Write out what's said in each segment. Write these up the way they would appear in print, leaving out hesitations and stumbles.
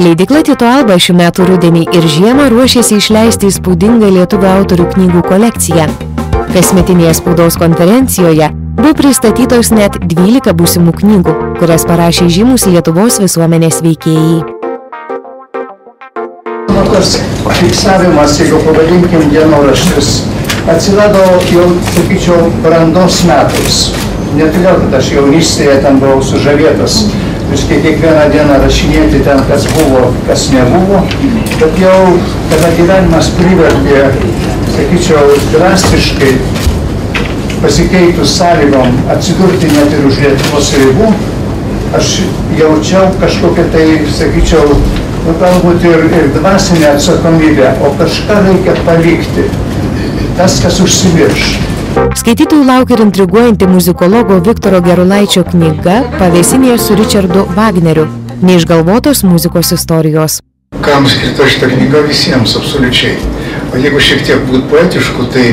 Leidykla Tyto Alba šių metų rudenį ir žiemą ruošiasi išleisti įspūdingą lietuvių autorių knygų kolekciją. Kasmetinėje spaudos konferencijoje buvo pristatytos net 12 būsimų knygų, kurias parašė žymus Lietuvos visuomenės veikėjai. Tas fiksavimas, jeigu pavadinkim dienoraštis, atsirado jau, sakyčiau, brandos metais. Ne todėl, kad aš jaunystėje ten buvau sužavėtas, reiškia kiekvieną dieną rašinėti ten, kas buvo, kas nebuvo, bet jau, kada gyvenimas privertė, sakyčiau, drastiškai pasikeitus sąlygom atsidurti net ir už Lietuvos ribų, aš jaučiau kažkokią tai, sakyčiau, galbūt ir dvasinę atsakomybę, o kažką reikia palikti. Tas, kas užsimirš. Skaitytojų laukia ir intriguojanti muzikologo Viktoro Gerulaičio knyga Pavėsinėje su Richardu Wagneriu. Neišgalvotos muzikos istorijos. Kam skirta šita knyga? Visiems, absoliučiai. O jeigu šiek tiek būt poetišku, tai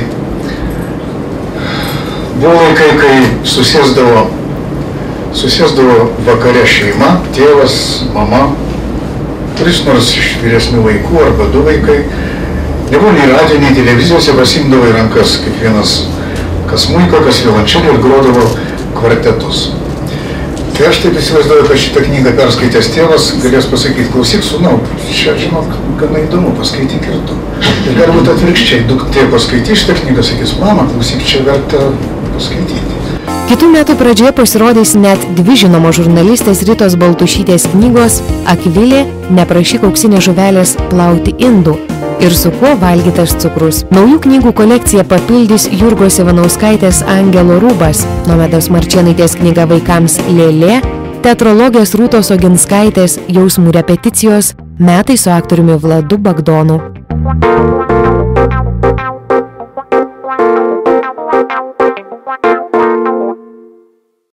buvo laikai, kai susėsdavo vakare šeima, tėvas, mama, kuris nors iš vyresnių vaikų arba du vaikai. Nebuvo nei radijo, nei televizijose, pasiimdavo į rankas kiekvienas kas smuiko, kas violončelį ir grodavo kvartetus. Tai aš taip įsivaizduoju, kad šitą knygą perskaitęs tėvas galės pasakyti, klausyk, sūnau, čia, žinok, gana įdomu, paskaityk ir tu. Ir galbūt atvirkščiai, duktė paskaitys šitą knygą, sakys, mama, klausyk, čia verta paskaityti. Kitų metų pradžioje pasirodys net 2 žinomos žurnalistės Ritos Baltušytės knygos Akvilė, neprašyk auksinės žuvelės plauti indų ir su kuo valgytas cukrus. Naujų knygų kolekciją papildys Jurgos Ivanauskaitės Angelo rūbas, Nomedos Marčėnaitės knyga vaikams Lėlė, teatrologės Rūtos Oginskaitės Jausmų repeticijos, metai su aktoriumi Vladu Bagdonu.